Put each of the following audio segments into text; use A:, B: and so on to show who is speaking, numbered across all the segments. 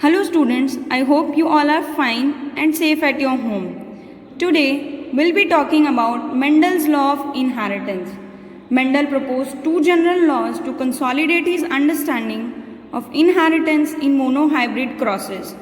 A: Hello students, I hope you all are fine and safe at your home. Today we'll be talking about Mendel's law of inheritance. Mendel proposed two general laws to consolidate his understanding of inheritance in monohybrid crosses.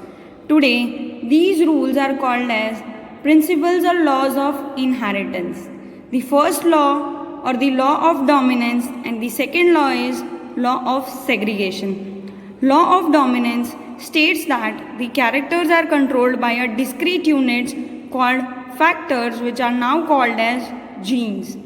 A: Today these rules are called as principles or laws of inheritance. The first law or the law of dominance and the second law is law of segregation. Law of dominance states that the characters are controlled by a discrete units called factors, which are now called as genes.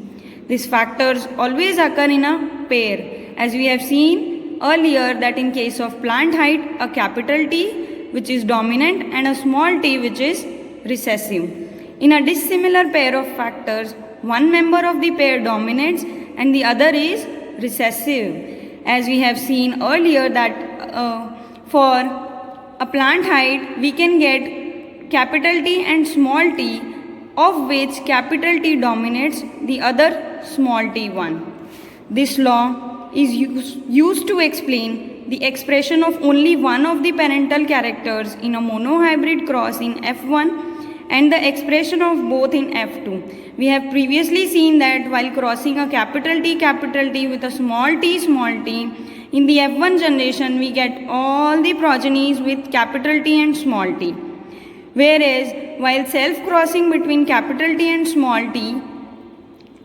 A: These factors always occur in a pair, as we have seen earlier that in case of plant height, a capital T which is dominant and a small t which is recessive. In a dissimilar pair of factors, one member of the pair dominates and the other is recessive. As we have seen earlier that for a plant height we can get capital T and small t, of which capital T dominates, the other small t one. This law is used to explain the expression of only one of the parental characters in a monohybrid cross in F1 and the expression of both in F2. We have previously seen that while crossing a capital T with a small t, in the F1 generation we get all the progenies with capital T and small t. Whereas while self-crossing between capital T and small t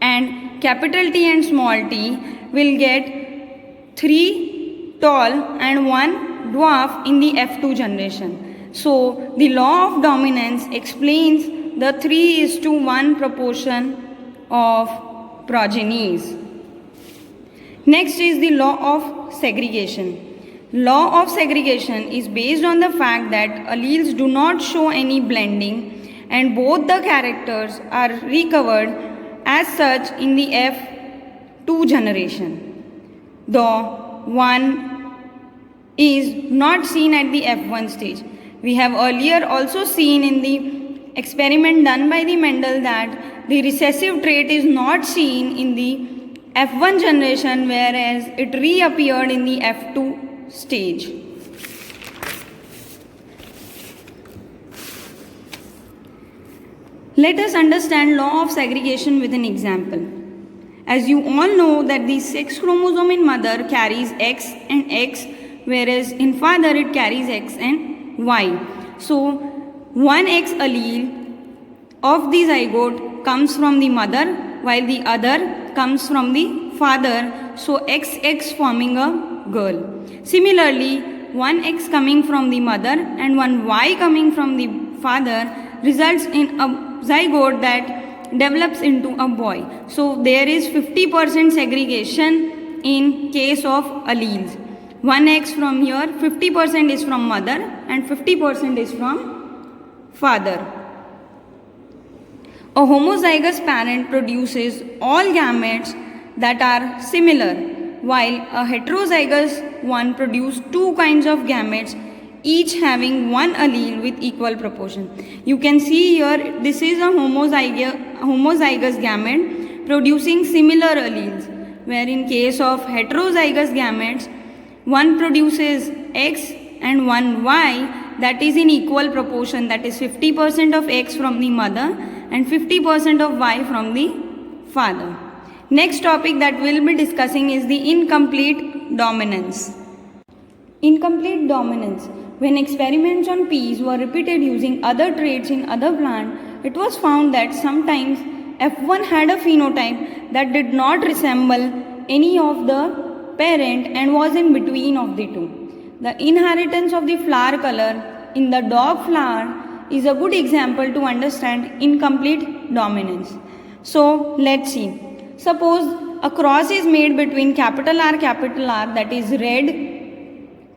A: and capital T and small t will get 3 tall and 1 dwarf in the F2 generation. So the law of dominance explains the 3:1 proportion of progenies. Next is the law of segregation. Law of segregation is based on the fact that alleles do not show any blending and both the characters are recovered as such in the F2 generation. Though one is not seen at the F1 stage. We have earlier also seen in the experiment done by the Mendel that the recessive trait is not seen in the F1 generation, whereas it reappeared in the F2 stage. Let us understand law of segregation with an example. As you all know that the sex chromosome in mother carries X and X, whereas in father it carries X and Y. So one X allele of the zygote comes from the mother while the other comes from the father, so XX forming a girl. Similarly, one X coming from the mother and one Y coming from the father results in a zygote that develops into a boy. So there is 50% segregation in case of alleles. 1X from here, 50% is from mother and 50% is from father. A homozygous parent produces all gametes that are similar, while a heterozygous one produces two kinds of gametes, each having one allele with equal proportion. You can see here this is a homozygous gamete producing similar alleles, where in case of heterozygous gametes, one produces X and one Y that is in equal proportion, that is 50% of X from the mother and 50% of Y from the father. Next topic that we'll be discussing is the incomplete dominance. Incomplete dominance. When experiments on peas were repeated using other traits in other plants, it was found that sometimes F1 had a phenotype that did not resemble any of the parent and was in between of the two. The inheritance of the flower color in the dog flower is a good example to understand incomplete dominance. So let's see. Suppose a cross is made between capital R, that is red,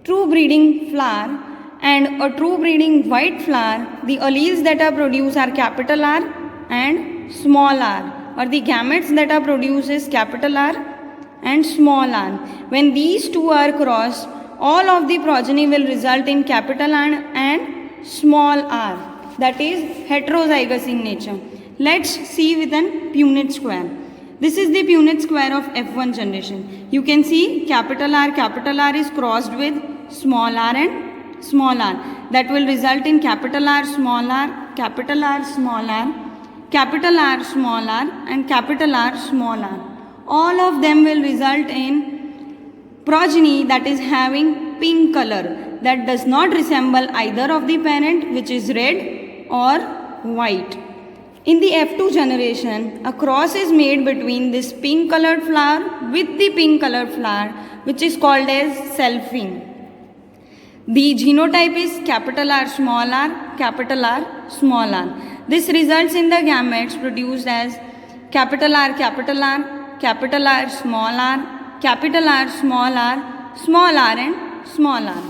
A: true breeding flower, and a true breeding white flower. The alleles that are produced are capital R and small r, or the gametes that are produced is capital R and small r. When these two are crossed, all of the progeny will result in capital R and small r, that is heterozygous in nature. Let's see with an Punnett square. This is the Punnett square of F1 generation. You can see capital R is crossed with small r and small r. That will result in capital R, small r, capital R, small r, capital R, small r, and capital R, small r. All of them will result in progeny that is having pink color, that does not resemble either of the parent, which is red or white. In the F2 generation, a cross is made between this pink colored flower with the pink colored flower, which is called as selfing. The genotype is capital R, small r, capital R, small r. This results in the gametes produced as capital R, capital R, capital R, small r, capital R, small r, small r, and small r.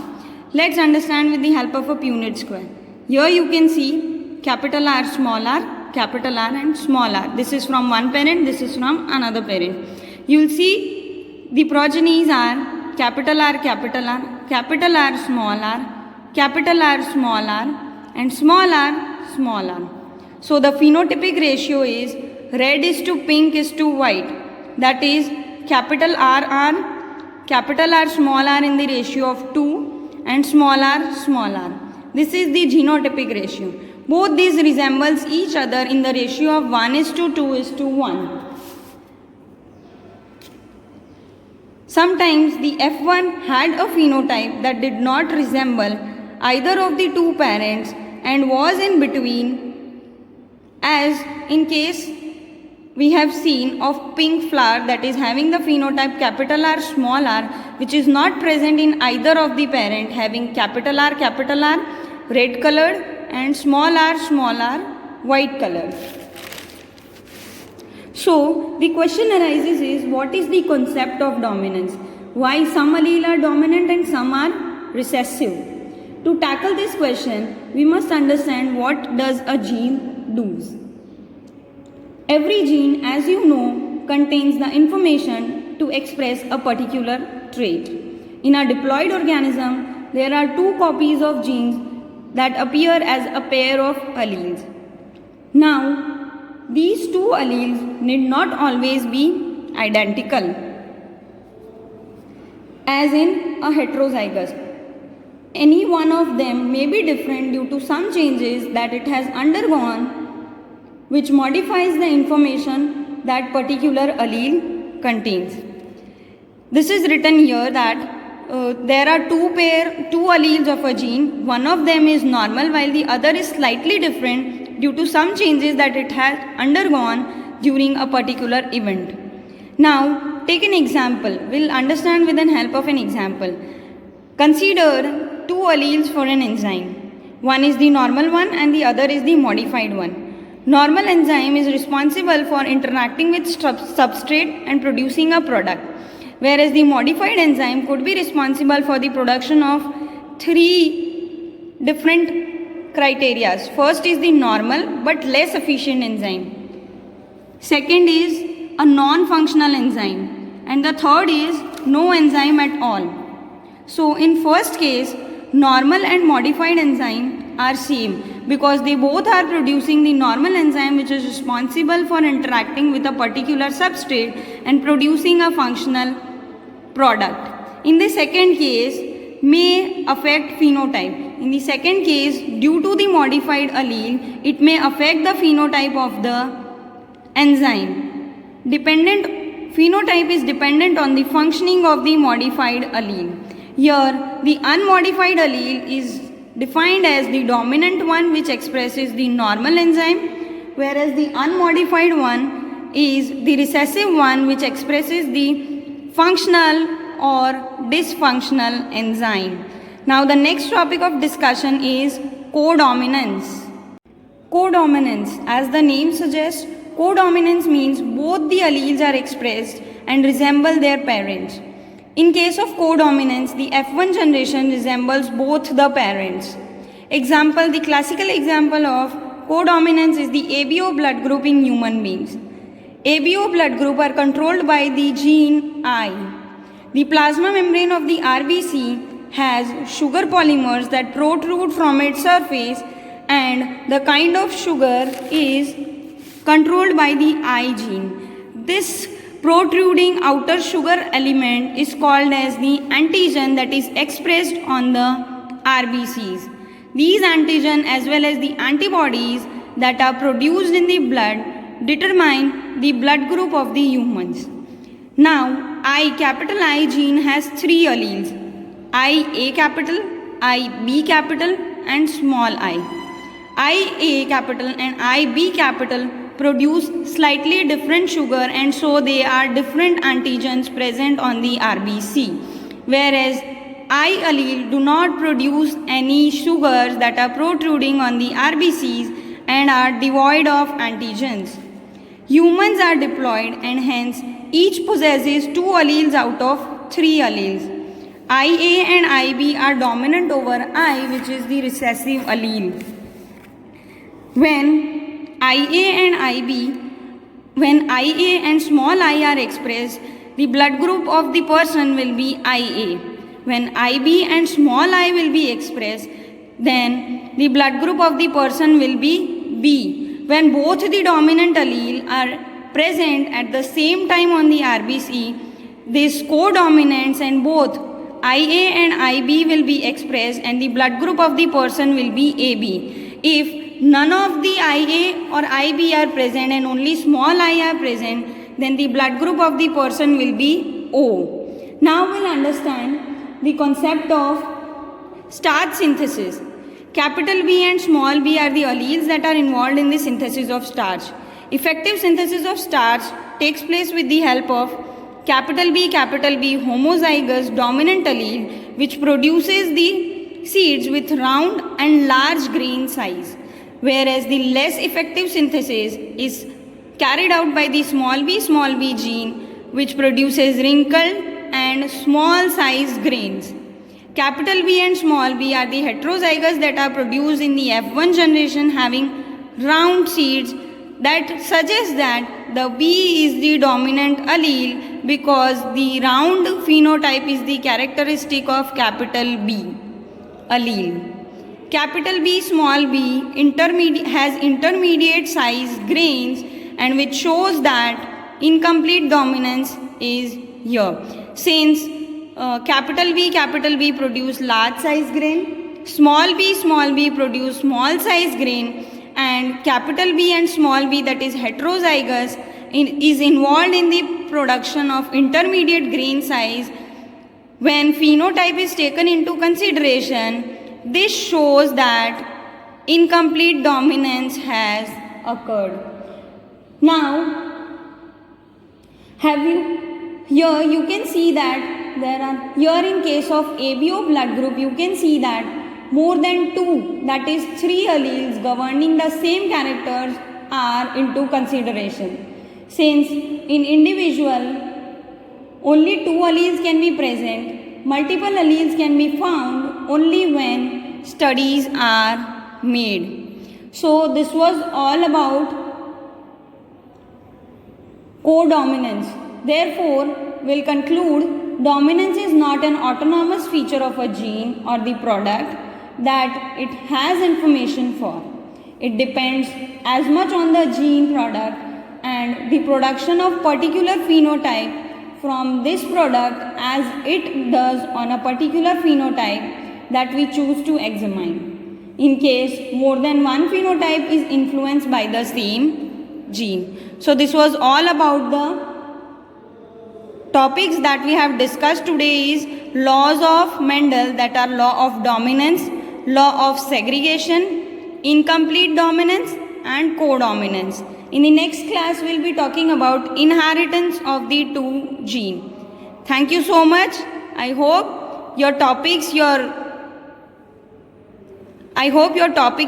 A: Let's understand with the help of a Punnett square. Here you can see capital R, small r, capital R, and small r. This is from one parent, this is from another parent. You will see the progenies are capital R, capital R, capital R, small r, capital R, small r, and small r, small r. So the phenotypic ratio is red is to pink is to white. That is capital R, capital R, small r in the ratio of 2 and small r, small r. This is the genotypic ratio. Both these resembles each other in the ratio of 1 is to 2 is to 1. Sometimes the F1 had a phenotype that did not resemble either of the two parents and was in between, as in case we have seen of pink flower that is having the phenotype capital R, small r, which is not present in either of the parent, having capital R, red colored, and small r, white colored. So the question arises is, what is the concept of dominance? Why some allele are dominant and some are recessive? To tackle this question, we must understand what does a gene do. Every gene, as you know, contains the information to express a particular trait. In a diploid organism, there are two copies of genes that appear as a pair of alleles. Now, these two alleles need not always be identical, as in a heterozygous. Any one of them may be different due to some changes that it has undergone, which modifies the information that particular allele contains. This is written here that there are two alleles of a gene. One of them is normal while the other is slightly different due to some changes that it has undergone during a particular event. Now take an example. We'll understand with the help of an example. Consider two alleles for an enzyme. One is the normal one and the other is the modified one. Normal enzyme is responsible for interacting with substrate and producing a product, whereas the modified enzyme could be responsible for the production of three different criteria. First is the normal but less efficient enzyme. Second is a non-functional enzyme. And the third is no enzyme at all. So in first case, normal and modified enzyme are same because they both are producing the normal enzyme, which is responsible for interacting with a particular substrate and producing a functional product. In the second case, may affect phenotype. In the second case, due to the modified allele, it may affect the phenotype of the enzyme. Phenotype is dependent on the functioning of the modified allele. Here, the unmodified allele is defined as the dominant one, which expresses the normal enzyme, whereas the unmodified one is the recessive one, which expresses the functional or dysfunctional enzyme. Now the next topic of discussion is codominance. Codominance, as the name suggests, codominance means both the alleles are expressed and resemble their parents. In case of codominance, the F1 generation resembles both the parents. Example, the classical example of codominance is the ABO blood group in human beings. ABO blood group are controlled by the gene I. The plasma membrane of the RBC has sugar polymers that protrude from its surface, and the kind of sugar is controlled by the I gene. This protruding outer sugar element is called as the antigen that is expressed on the RBCs. These antigen as well as the antibodies that are produced in the blood determine the blood group of the humans. Now, capital I gene has three alleles: IA capital, IB capital, and small I. IA capital and IB capital produce slightly different sugar, and so they are different antigens present on the RBC, whereas I allele do not produce any sugars that are protruding on the RBCs and are devoid of antigens. Humans are diploid and hence each possesses two alleles out of three alleles. IA and IB are dominant over I, which is the recessive allele. When IA and small I are expressed, the blood group of the person will be IA. When IB and small I will be expressed, then the blood group of the person will be B. When both the dominant allele are present at the same time on the RBC, this codominance and both IA and IB will be expressed and the blood group of the person will be AB. If none of the IA or IB are present and only small I are present, then the blood group of the person will be O. Now we'll understand the concept of starch synthesis. Capital B and small b are the alleles that are involved in the synthesis of starch. Effective synthesis of starch takes place with the help of capital B homozygous dominant allele, which produces the seeds with round and large grain size, whereas the less effective synthesis is carried out by the small b gene, which produces wrinkled and small sized grains. Capital B and small b are the heterozygous that are produced in the F1 generation having round seeds, that suggests that the B is the dominant allele because the round phenotype is the characteristic of capital B allele. Capital B small b has intermediate size grains, and which shows that incomplete dominance is here. Since capital B produce large size grain, small b produce small size grain, and capital B and small b, that is heterozygous, is involved in the production of intermediate grain size. When phenotype is taken into consideration, this shows that incomplete dominance has occurred. Now, here you can see that there are, here in case of ABO blood group, you can see that more than two, that is three alleles governing the same characters are into consideration. Since in individual only two alleles can be present, multiple alleles can be found only when studies are made. So this was all about codominance. Therefore, we'll conclude dominance is not an autonomous feature of a gene or the product that it has information for. It depends as much on the gene product and the production of particular phenotype from this product as it does on a particular phenotype that we choose to examine, in case more than one phenotype is influenced by the same gene. So this was all about the topics that we have discussed today is laws of Mendel, that are law of dominance, law of segregation, incomplete dominance, and codominance. In the next class, we will be talking about inheritance of the two gene. Thank you so much. I hope your topics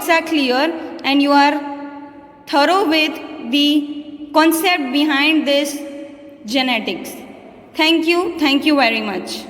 A: are clear and you are thorough with the concept behind this genetics. Thank you very much.